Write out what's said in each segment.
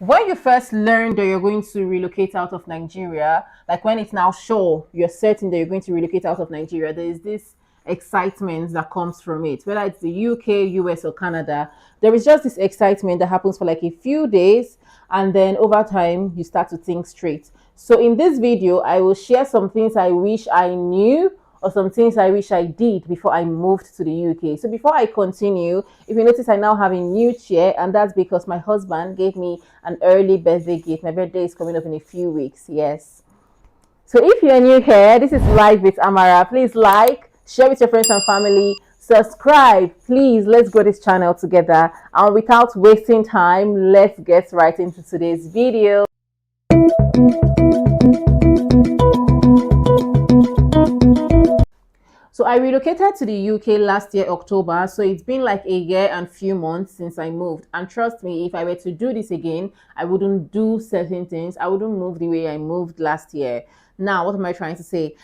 When you first learned that you're going to relocate out of Nigeria, like when it's now sure you're certain that you're going to relocate out of Nigeria, there is this excitement that comes from it. Whether it's the UK, US, or Canada, there is just this excitement that happens for like a few days, and then over time you start to think straight. So in this video, I will share some things I wish I knew or some things I wish I did before I moved to the UK. So before I continue, if you notice, I now have a new chair, and that's because my husband gave me an early birthday gift. My birthday is coming up in a few weeks. Yes. So if you're new here, this is Live with Amara. Please like, share with your friends and family, subscribe. Please, let's grow this channel together. And without wasting time, let's get right into today's video. So I relocated to the UK last year, October. So it's been like a year and few months since I moved. And trust me, if I were to do this again, I wouldn't do certain things. I wouldn't move the way I moved last year. Now, what am I trying to say?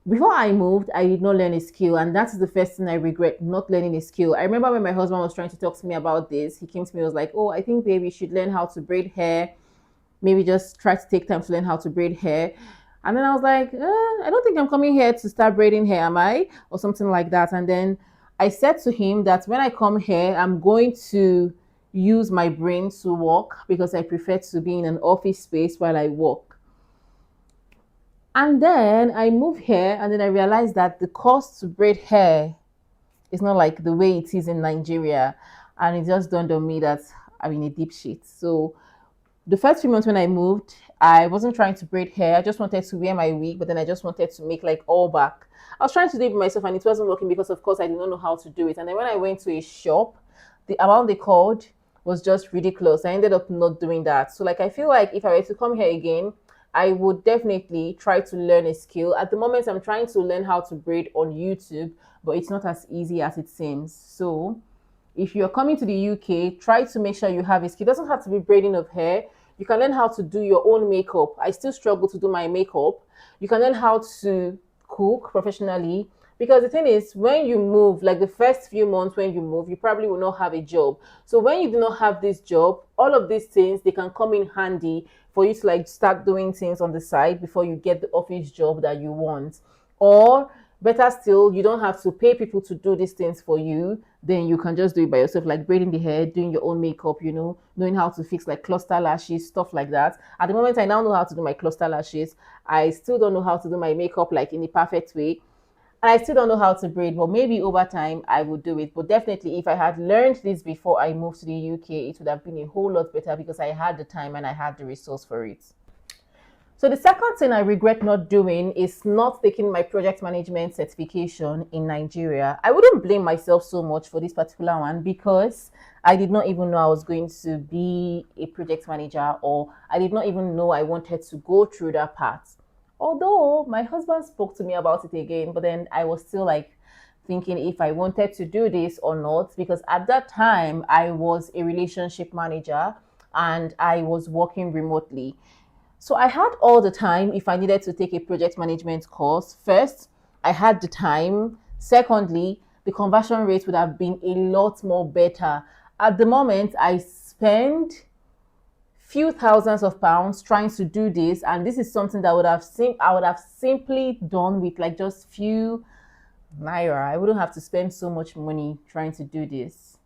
Before I moved, I did not learn a skill, and that is the first thing I regret, not learning a skill. I remember when my husband was trying to talk to me about this, he came to me and was like, "Oh, I think baby, you should learn how to braid hair. Maybe just try to take time to learn how to braid hair." And then I was like, I don't think I'm coming here to start braiding hair, am I? Or something like that. And then I said to him that when I come here, I'm going to use my brain to work because I prefer to be in an office space while I work. And then I moved here, and then I realized that the cost to braid hair is not like the way it is in Nigeria. And it just dawned on me that I'm in a deep shit. So the first few months when I moved, I wasn't trying to braid hair. I just wanted to wear my wig, but then I just wanted to make like all back. I was trying to do it myself, and it wasn't working because, of course, I did not know how to do it. And then when I went to a shop, the amount they called was just ridiculous. I ended up not doing that. So, like, I feel like if I were to come here again, I would definitely try to learn a skill. At the moment, I'm trying to learn how to braid on YouTube, but it's not as easy as it seems. So, if you're coming to the UK, try to make sure you have a skill. It doesn't have to be braiding of hair. You can learn how to do your own makeup. I still struggle to do my makeup. You can learn how to cook professionally. Because the thing is, when you move, like the first few months when you move, you probably will not have a job. So when you do not have this job, all of these things, they can come in handy for you to like start doing things on the side before you get the office job that you want. Or better still, you don't have to pay people to do these things for you. Then you can just do it by yourself, like braiding the hair, doing your own makeup, knowing how to fix like cluster lashes, stuff like that. At the moment, I now know how to do my cluster lashes. I still don't know how to do my makeup like in the perfect way. And I still don't know how to braid, but maybe over time I would do it. But definitely, if I had learned this before I moved to the UK, it would have been a whole lot better because I had the time and I had the resource for it. So the second thing I regret not doing is not taking my project management certification in Nigeria. I wouldn't blame myself so much for this particular one because I did not even know I was going to be a project manager, or I did not even know I wanted to go through that path. Although my husband spoke to me about it again, but then I was still like thinking if I wanted to do this or not, because at that time I was a relationship manager and I was working remotely. So I had all the time if I needed to take a project management course. First, I had the time. Secondly, the conversion rate would have been a lot more better. At the moment, I spend few thousands of pounds trying to do this, and this is something that I would have simply done with like just few naira. I wouldn't have to spend so much money trying to do this.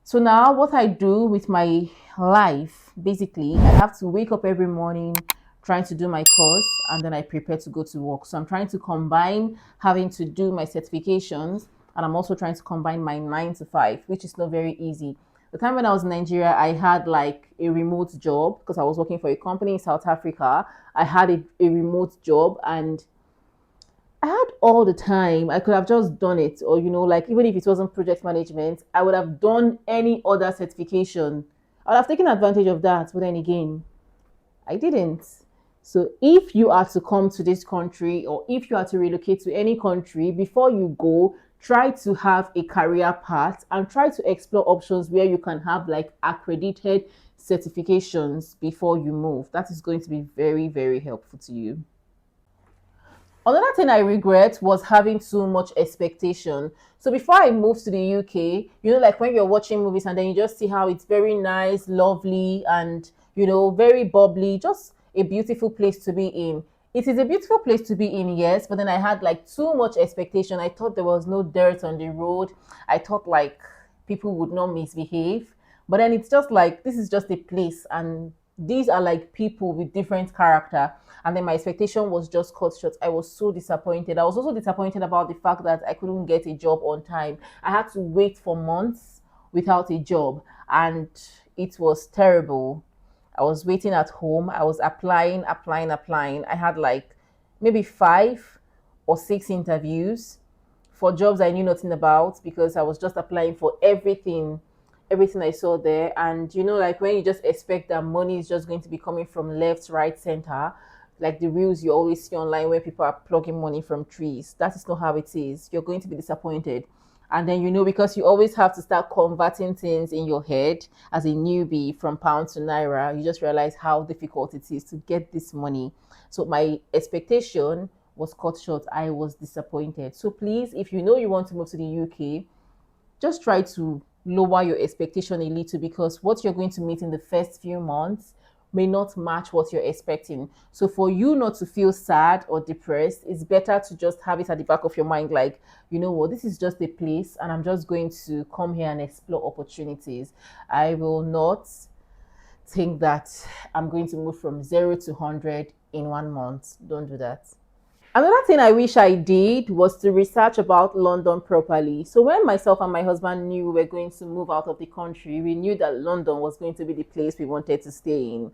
So now what I do with my life, basically, I have to wake up every morning trying to do my course, and then I prepare to go to work. So I'm trying to combine having to do my certifications, and I'm also trying to combine my 9 to 5, which is not very easy. The time when I was in Nigeria, I had like a remote job because I was working for a company in South Africa. I had a remote job, and I had all the time. I could have just done it, or like even if it wasn't project management, I would have done any other certification. I would have taken advantage of that, but then again, I didn't. So if you are to come to this country, or if you are to relocate to any country, before you go, try to have a career path and try to explore options where you can have like accredited certifications before you move. That is going to be very, very helpful to you. Another thing I regret was having too much expectation. So before I moved to the UK, like when you're watching movies and then you just see how it's very nice, lovely, and very bubbly, just a beautiful place to be in. It is a beautiful place to be in, yes, but then I had like too much expectation. I thought there was no dirt on the road. I thought like people would not misbehave. But then it's just like this is just a place, and these are like people with different character. And then my expectation was just cut short. I was so disappointed. I was also disappointed about the fact that I couldn't get a job on time. I had to wait for months without a job, and it was terrible. I was waiting at home. I was applying, applying, applying. I had like maybe 5 or 6 interviews for jobs I knew nothing about because I was just applying for everything I saw there. And like when you just expect that money is just going to be coming from left, right, center, like the reels you always see online where people are plugging money from trees. That is not how it is. You're going to be disappointed. And then, because you always have to start converting things in your head as a newbie from pound to naira, you just realize how difficult it is to get this money. So my expectation was cut short. I was disappointed. So please, if you know you want to move to the UK, just try to lower your expectation a little, because what you're going to meet in the first few months may not match what you're expecting. So for you not to feel sad or depressed, it's better to just have it at the back of your mind, like, you know what, this is just a place and I'm just going to come here and explore opportunities. I will not think that I'm going to move from 0 to 100 in 1 month. Don't do that. Another thing I wish I did was to research about London properly. So when myself and my husband knew we were going to move out of the country, we knew that London was going to be the place we wanted to stay in.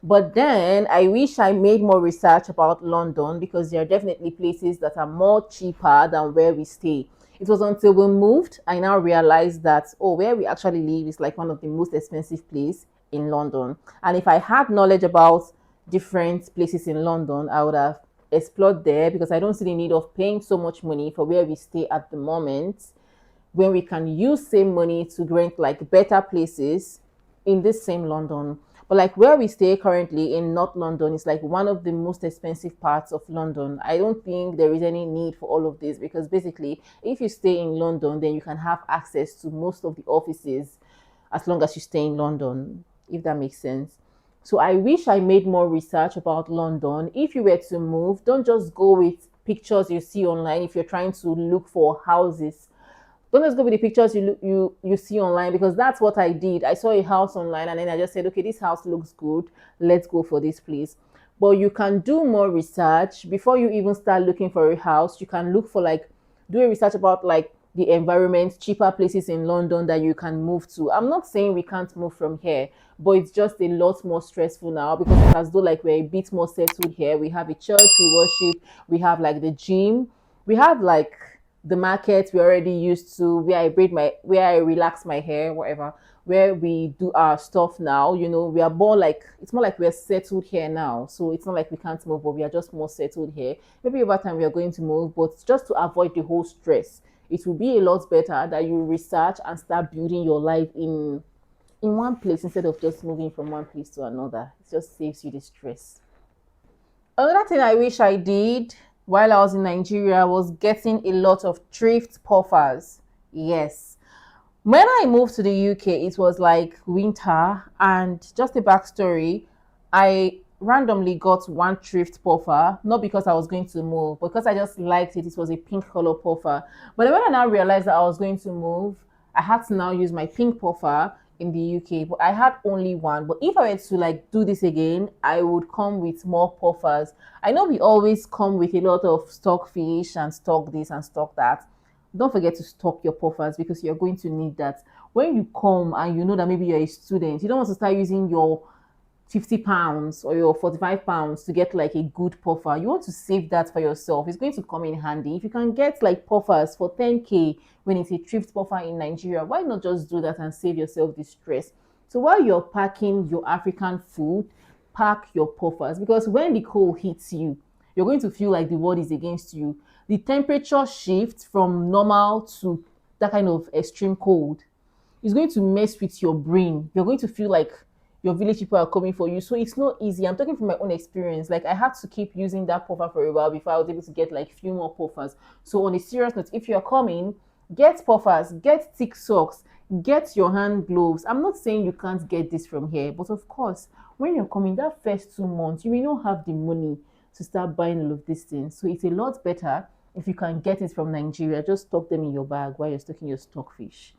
But then I wish I made more research about London, because there are definitely places that are more cheaper than where we stay. It was until we moved I now realized that, oh, where we actually live is like one of the most expensive places in London. And if I had knowledge about different places in London, I would have explored there, because I don't see the need of paying so much money for where we stay at the moment, when we can use same money to rent like better places in this same London. But like where we stay currently in North London is like one of the most expensive parts of London. I don't think there is any need for all of this, because basically if you stay in London, then you can have access to most of the offices as long as you stay in London, if that makes sense. So I wish I made more research about London. If you were to move, don't just go with pictures you see online. If you're trying to look for houses, don't just go with the pictures you see online, because that's what I did. I saw a house online and then I just said, okay, this house looks good. Let's go for this place. But you can do more research before you even start looking for a house. You can look for like do a research about like the environment, cheaper places in London that you can move to. I'm not saying we can't move from here, but it's just a lot more stressful now, because it's as though like we're a bit more settled here. We have a church, we worship, we have like the gym, we have like the market we're already used to, where I relax my hair, whatever, where we do our stuff now. We are more like, it's more like we're settled here now. So it's not like we can't move, but we are just more settled here. Maybe over time we are going to move, but just to avoid the whole stress, it will be a lot better that you research and start building your life in one place instead of just moving from one place to another. It just saves you the stress. Another thing I wish I did while I was in Nigeria was getting a lot of thrift puffers. Yes. When I moved to the UK, it was like winter, and just a backstory, I randomly got one thrift puffer, not because I was going to move, because I just liked it. It was a pink color puffer. But then when I now realized that I was going to move, I had to now use my pink puffer in the UK, but I had only one. But if I were to like do this again, I would come with more puffers. I know we always come with a lot of stock fish and stock this and stock that. Don't forget to stock your puffers, because you're going to need that. When you come and you know that maybe you're a student, you don't want to start using your £50 or your £45 to get like a good puffer. You want to save that for yourself. It's going to come in handy. If you can get like puffers for 10k when it's a thrift puffer in Nigeria, why not just do that and save yourself the stress? So while you're packing your African food, pack your puffers, because when the cold hits you, you're going to feel like the world is against you. The temperature shift from normal to that kind of extreme cold is going to mess with your brain. You're going to feel like your village people are coming for you. So it's not easy. I'm talking from my own experience. Like I had to keep using that puffer for a while before I was able to get like few more puffers. So on a serious note, if you're coming Get puffers, get thick socks, get your hand gloves. I'm not saying you can't get this from here, but of course, when you're coming that first 2 months, you may not have the money to start buying all of these things. So it's a lot better if you can get it from Nigeria. Just stock them in your bag while you're stocking your stockfish.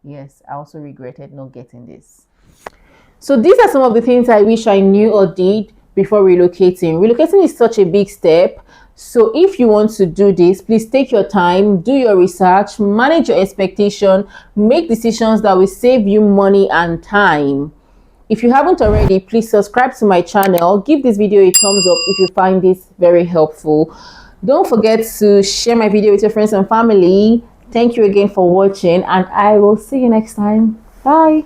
Yes, I also regretted not getting this. So these are some of the things I wish I knew or did before relocating. Relocating is such a big step. So if you want to do this, please take your time, do your research, manage your expectation, make decisions that will save you money and time. If you haven't already, please subscribe to my channel. Give this video a thumbs up if you find this very helpful. Don't forget to share my video with your friends and family. Thank you again for watching, and I will see you next time. Bye.